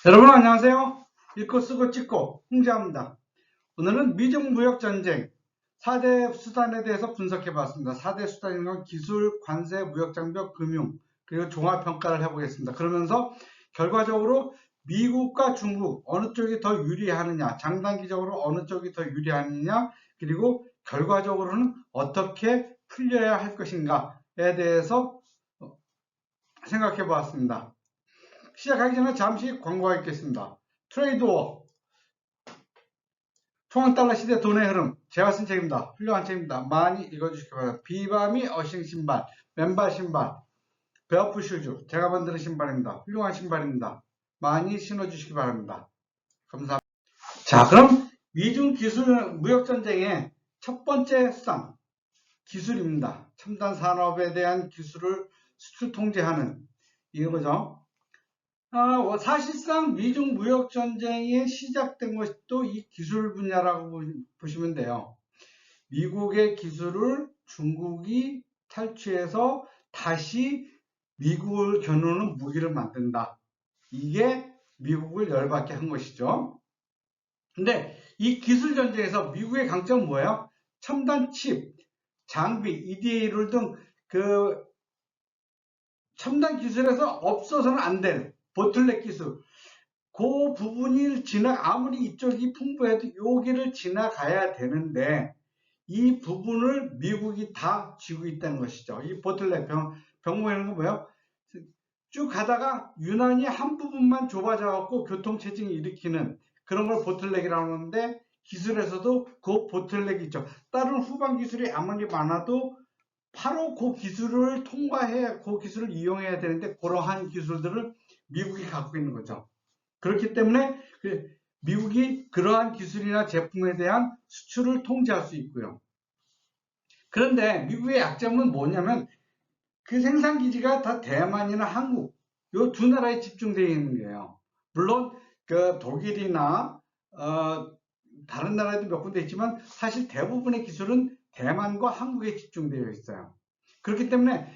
여러분 안녕하세요. 읽고 쓰고 찍고 홍지아입니다. 오늘은 미중 무역 전쟁 4대 수단에 대해서 분석해 봤습니다. 4대 수단인 건 기술, 관세, 무역 장벽, 금융, 그리고 종합 평가를 해보겠습니다. 그러면서 결과적으로 미국과 중국 어느 쪽이 더 유리하느냐, 장단기적으로 어느 쪽이 더 유리하느냐, 그리고 결과적으로는 어떻게 풀려야 할 것인가에 대해서 생각해 보았습니다. 시작하기 전에 잠시 광고가 있겠습니다. 트레이드워 통화달러 시대 돈의 흐름, 제가 쓴 책입니다. 훌륭한 책입니다. 많이 읽어주시기 바랍니다. 비바미 어싱 신발, 맨발 신발, 베어프 슈즈, 제가 만드는 신발입니다. 훌륭한 신발입니다. 많이 신어주시기 바랍니다. 감사합니다. 자, 그럼 미중 기술 무역 전쟁의 첫 번째 수단 기술입니다. 첨단 산업에 대한 기술을 수출 통제하는 이거죠. 사실상 미중 무역 전쟁이 시작된 것도 이 기술 분야라고 보시면 돼요. 미국의 기술을 중국이 탈취해서 다시 미국을 겨누는 무기를 만든다. 이게 미국을 열받게 한 것이죠. 근데 이 기술 전쟁에서 미국의 강점은 뭐예요? 첨단 칩, 장비, EDA 등 그 첨단 기술에서 없어서는 안 되는 보틀넥 기술, 그 부분이 아무리 이쪽이 풍부해도 여기를 지나가야 되는데 이 부분을 미국이 다 쥐고 있다는 것이죠. 이 보틀넥 병모이는 건 뭐예요? 쭉 가다가 유난히 한 부분만 좁아져 갖고 교통체증이 일으키는 그런 걸 보틀넥이라고 하는데, 기술에서도 그 보틀넥이 있죠. 다른 후방 기술이 아무리 많아도 바로 그 기술을 통과해, 그 기술을 이용해야 되는데 그러한 기술들을 미국이 갖고 있는 거죠. 그렇기 때문에 미국이 그러한 기술이나 제품에 대한 수출을 통제할 수 있고요. 그런데 미국의 약점은 뭐냐면 그 생산 기지가 다 대만이나 한국 이 두 나라에 집중되어 있는 거예요. 물론 그 독일이나 다른 나라에도 몇 군데 있지만 사실 대부분의 기술은 대만과 한국에 집중되어 있어요. 그렇기 때문에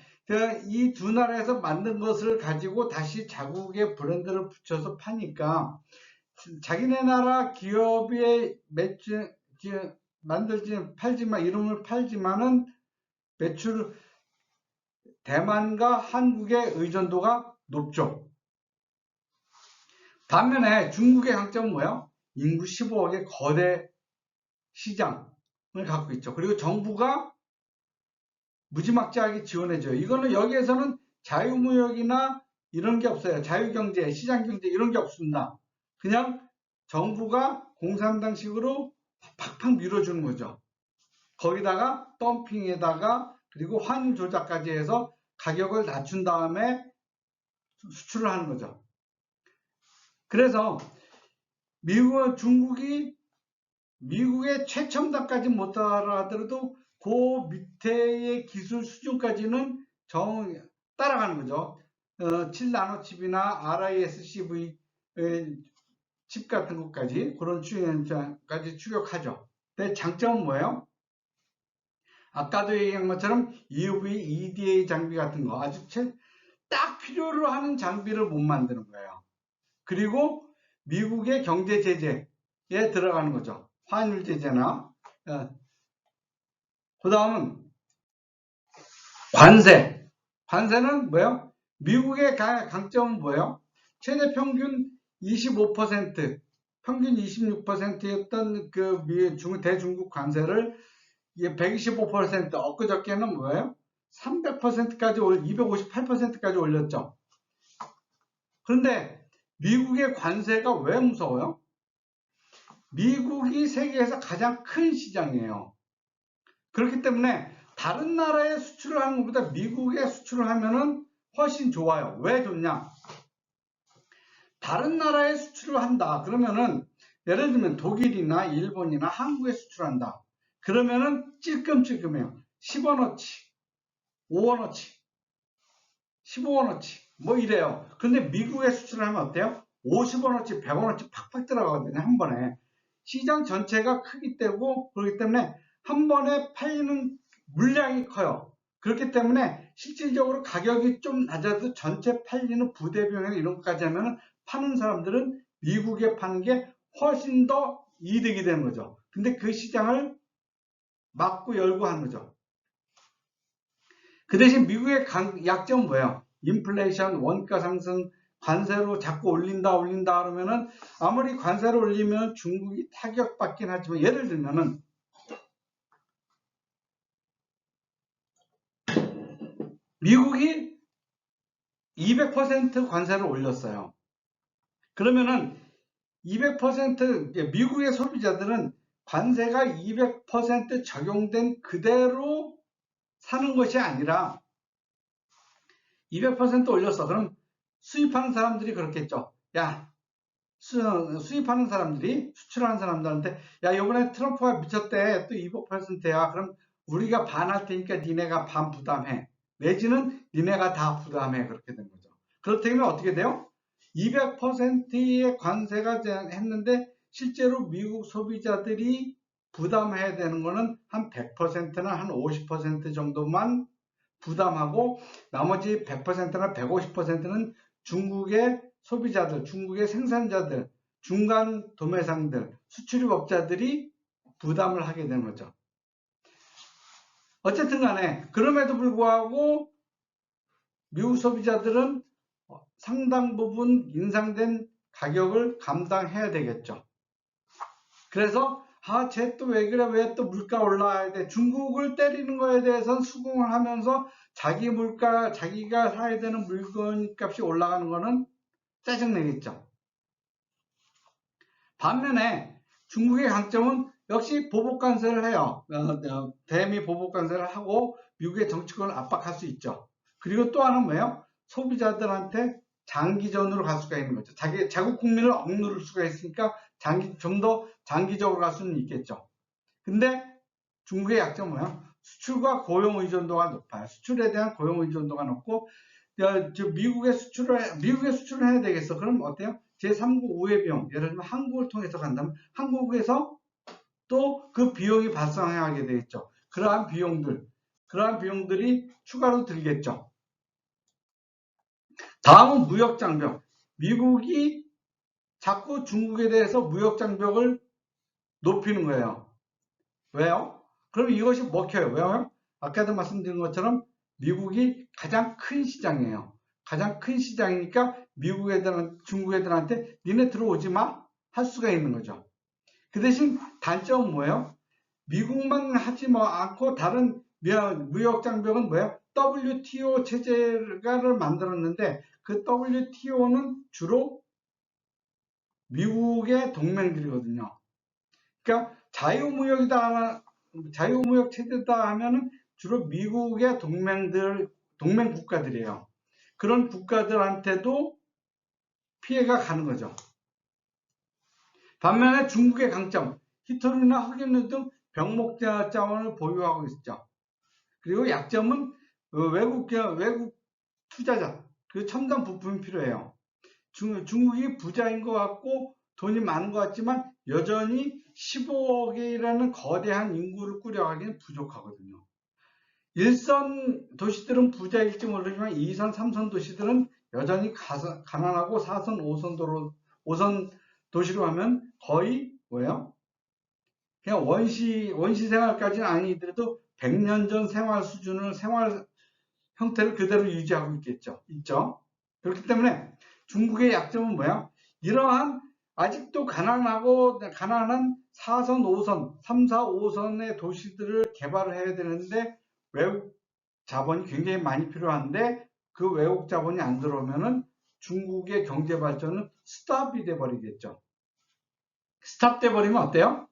이 두 나라에서 만든 것을 가지고 다시 자국의 브랜드를 붙여서 파니까 자기네 나라 기업의 팔지만 이름을 팔지만은 매출 대만과 한국의 의존도가 높죠. 반면에 중국의 강점은 뭐예요? 인구 15억의 거대 시장을 갖고 있죠. 그리고 정부가 무지막지하게 지원해줘요. 이거는 여기에서는 자유무역이나 이런 게 없어요. 자유경제, 시장경제 이런 게 없습니다. 그냥 정부가 공산당식으로 팍팍 밀어주는 거죠. 거기다가 덤핑에다가 그리고 환율 조작까지 해서 가격을 낮춘 다음에 수출을 하는 거죠. 그래서 중국이 미국의 최첨단까지 못 따라하더라도 그 밑에의 기술 수준까지는 따라가는 거죠. 7나노 칩이나 RISC-V 칩 같은 것까지 그런 추격까지 추격하죠. 근데 장점은 뭐예요? 아까도 얘기한 것처럼 EUV, EDA 장비 같은 거 아주 딱 필요로 하는 장비를 못 만드는 거예요. 그리고 미국의 경제 제재에 들어가는 거죠. 환율 제재나. 그 다음은 관세. 관세는 뭐예요? 미국의 강점은 뭐예요? 최대 평균 25%, 평균 26%였던 그 대중국 관세를 125%, 엊그저께는 뭐예요? 300%까지 258%까지 올렸죠. 그런데 미국의 관세가 왜 무서워요? 미국이 세계에서 가장 큰 시장이에요. 그렇기 때문에 다른 나라에 수출을 하는 것보다 미국에 수출을 하면은 훨씬 좋아요. 왜 좋냐? 다른 나라에 수출을 한다. 그러면은 예를 들면 독일이나 일본이나 한국에 수출한다. 그러면은 찔끔찔끔해요. 10원어치, 5원어치, 15원어치 뭐 이래요. 근데 미국에 수출을 하면 어때요? 50원어치, 100원어치 팍팍 들어가거든요. 한 번에. 시장 전체가 크기 때문에 그렇기 때문에 한 번에 팔리는 물량이 커요. 그렇기 때문에 실질적으로 가격이 좀 낮아도 전체 팔리는 부대비용이나 이런 것까지 하면 파는 사람들은 미국에 파는 게 훨씬 더 이득이 되는 거죠. 근데 그 시장을 막고 열고 하는 거죠. 그 대신 미국의 약점은 뭐예요? 인플레이션, 원가 상승, 관세로 자꾸 올린다 그러면은 아무리 관세를 올리면 중국이 타격받긴 하지만 예를 들면은 미국이 200% 관세를 올렸어요. 그러면은 200% 미국의 소비자들은 관세가 200% 적용된 그대로 사는 것이 아니라 200% 올렸어. 그럼 수입하는 사람들이 그렇겠죠. 야, 수입하는 사람들이 수출하는 사람들한테 야, 이번에 트럼프가 미쳤대. 또 200%야. 그럼 우리가 반할 테니까 니네가 반 부담해. 내지는 니네가 다 부담해. 그렇게 된 거죠. 그렇다면 어떻게 돼요? 200%의 관세가 했는데 실제로 미국 소비자들이 부담해야 되는 거는 한 100%나 한 50% 정도만 부담하고 나머지 100%나 150%는 중국의 소비자들, 중국의 생산자들, 중간 도매상들, 수출입업자들이 부담을 하게 되는 거죠. 어쨌든 간에 그럼에도 불구하고 미국 소비자들은 상당 부분 인상된 가격을 감당해야 되겠죠. 그래서 쟤 또 왜 그래? 왜 또 물가 올라야 돼? 중국을 때리는 거에 대해서는 수긍을 하면서 자기 물가, 자기가 사야 되는 물건 값이 올라가는 거는 짜증내겠죠. 반면에 중국의 강점은 역시 보복 관세를 해요. 대미 보복 관세를 하고 미국의 정치권을 압박할 수 있죠. 그리고 또 하나는 뭐예요? 소비자들한테 장기전으로 갈 수가 있는 거죠. 자국 국민을 억누를 수가 있으니까 좀 더 장기적으로 갈 수는 있겠죠. 근데 중국의 약점은 뭐예요? 수출과 고용 의존도가 높아요. 수출에 대한 고용 의존도가 높고 미국에 수출을 해야 되겠어. 그럼 어때요? 제3국 우회 비용, 예를 들면 한국을 통해서 간다면 한국에서 또 그 비용이 발생하게 되겠죠. 그러한 비용들이 추가로 들겠죠. 다음은 무역 장벽. 미국이 자꾸 중국에 대해서 무역 장벽을 높이는 거예요. 왜요? 그럼 이것이 먹혀요. 왜요? 아까도 말씀드린 것처럼 미국이 가장 큰 시장이에요. 가장 큰 시장이니까 미국 애들은 중국 애들한테 니네 들어오지 마 할 수가 있는 거죠. 그 대신 단점은 뭐예요? 미국만 하지 않고 다른 무역 장벽은 뭐예요? WTO 체제를 만들었는데 그 WTO는 주로 미국의 동맹들이거든요. 그러니까 자유무역 체제다 하면은 주로 미국의 동맹 국가들이에요. 그런 국가들한테도 피해가 가는 거죠. 반면에 중국의 강점, 히토류나 흑연료 등 병목 자원을 보유하고 있죠. 그리고 약점은 외국 투자자, 그 첨단 부품이 필요해요. 중국이 부자인 것 같고 돈이 많은 것 같지만 여전히 15억이라는 거대한 인구를 꾸려가기는 부족하거든요. 1선 도시들은 부자일지 모르지만 2선, 3선 도시들은 여전히 가난하고 4선, 5선 도시로 하면 거의 뭐예요? 그냥 원시 생활까지는 아니더라도 100년 전 생활 형태를 그대로 유지하고 있죠. 그렇기 때문에 중국의 약점은 뭐야? 이러한 아직도 가난한 4선, 5선, 3, 4, 5선의 도시들을 개발을 해야 되는데 외국 자본이 굉장히 많이 필요한데 그 외국 자본이 안 들어오면은 중국의 경제 발전은 스탑이 돼 버리겠죠. 스탑 돼 버리면 어때요?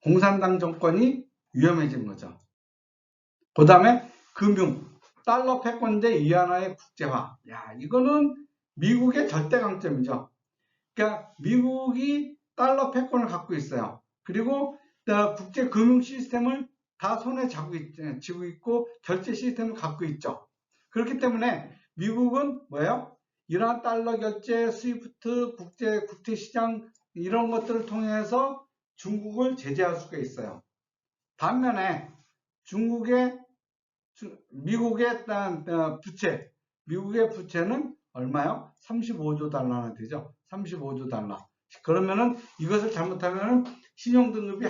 공산당 정권이 위험해진 거죠. 그 다음에 달러 패권제 위안화의 국제화. 야, 이거는 미국의 절대 강점이죠. 그러니까 미국이 달러 패권을 갖고 있어요. 그리고 국제 금융 시스템을 다 손에 쥐고 있고 결제 시스템을 갖고 있죠. 그렇기 때문에 미국은 뭐예요? 이러한 달러 결제, 스위프트, 국제 시장 이런 것들을 통해서 중국을 제재할 수가 있어요. 반면에 미국의 부채는 얼마요? 35조 달러나 되죠. 35조 달러. 그러면은 이것을 잘못하면 신용등급이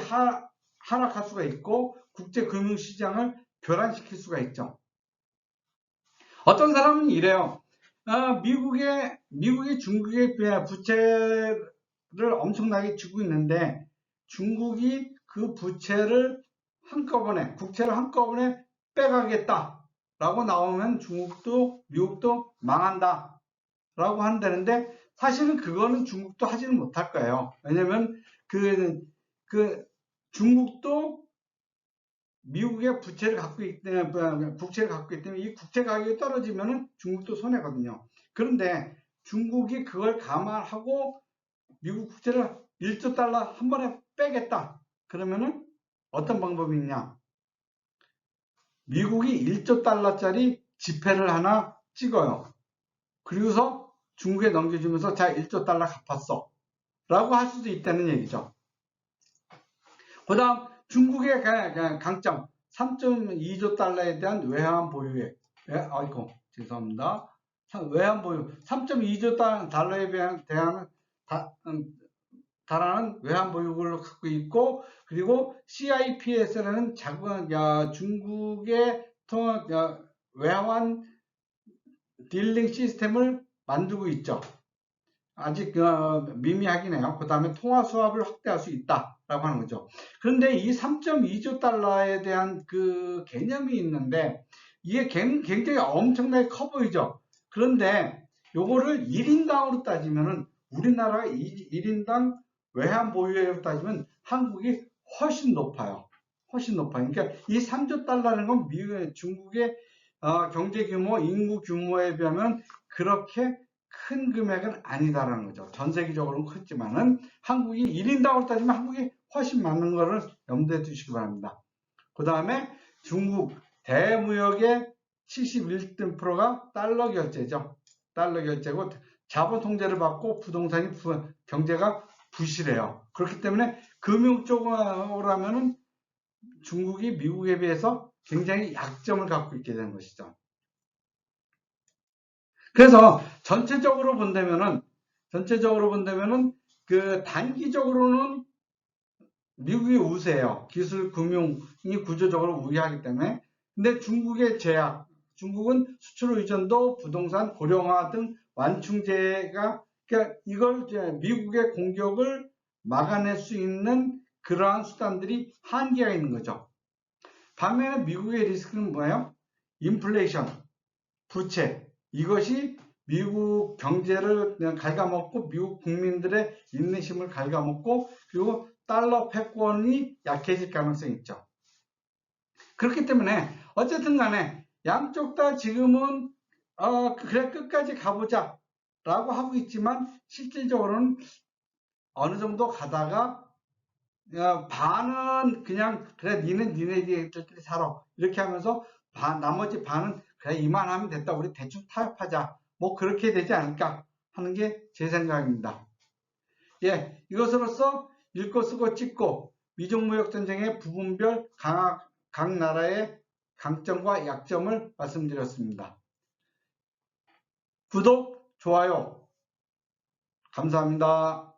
하락할 수가 있고 국제금융시장을 교란시킬 수가 있죠. 어떤 사람은 이래요. 미국이 중국의 부채를 엄청나게 쥐고 있는데 중국이 그 국채를 한꺼번에 빼가겠다라고 나오면 중국도 미국도 망한다 라고 한다는데 사실은 그거는 중국도 하지는 못할 거예요. 왜냐면 그 중국도 미국의 국채를 갖고 있기 때문에 이 국채 가격이 떨어지면 중국도 손해거든요. 그런데 중국이 그걸 감안하고 미국 국채를 1조 달러 한 번에 빼겠다. 그러면은 어떤 방법이 있냐? 미국이 1조 달러짜리 지폐를 하나 찍어요. 그리고서 중국에 넘겨주면서 자 1조 달러 갚았어 라고 할 수도 있다는 얘기죠. 그 다음 중국의 강점 3.2조 달러에 대한 외환 보유액 아이고 죄송합니다. 외환 보유 3.2조 달러에 달하는 외환 보유고를 갖고 있고 그리고 CIPS라는 중국의 외환 딜링 시스템을 만들고 있죠. 아직 미미하긴 해요. 그 다음에 통화 수합을 확대할 수 있다라고 하는 거죠. 그런데 이 3.2조 달러에 대한 그 개념이 있는데 이게 굉장히 엄청나게 커 보이죠. 그런데 요거를 1인당으로 따지면은 우리나라가 1인당 외환 보유액으로 따지면 한국이 훨씬 높아요. 훨씬 높아요. 그러니까 이 3조 달러라는 건 중국의 경제 규모, 인구 규모에 비하면 그렇게 큰 금액은 아니다라는 거죠. 전 세계적으로는 크지만은 한국이 1인당으로 따지면 한국이 훨씬 많은 것을 염두에 두시기 바랍니다. 그 다음에 중국 대무역의 71%가 달러 결제죠. 달러 결제고 자본 통제를 받고 부동산이 경제가 부실해요. 그렇기 때문에 금융 쪽으로 하면은 중국이 미국에 비해서 굉장히 약점을 갖고 있게 되는 것이죠. 그래서 전체적으로 본다면은 그 단기적으로는 미국이 우세해요. 기술, 금융이 구조적으로 우위하기 때문에. 근데 중국의 중국은 수출 의존도, 부동산, 고령화 등 완충제가 그러니까 이걸 미국의 공격을 막아낼 수 있는 그러한 수단들이 한계가 있는 거죠. 반면에 미국의 리스크는 뭐예요? 인플레이션, 부채. 이것이 미국 경제를 그냥 갉아먹고 미국 국민들의 인내심을 갉아먹고 그리고 달러 패권이 약해질 가능성이 있죠. 그렇기 때문에 어쨌든 간에 양쪽 다 지금은 그래 끝까지 가보자 라고 하고 있지만 실질적으로는 어느 정도 가다가 반은 그냥 그래 니네들끼리 살아 이렇게 하면서 나머지 반은 그래 이만하면 됐다 우리 대충 타협하자 뭐 그렇게 되지 않을까 하는 게 제 생각입니다. 예, 이것으로써 읽고 쓰고 찍고 미중무역전쟁의 부분별 각 나라의 강점과 약점을 말씀드렸습니다. 구독, 좋아요 감사합니다.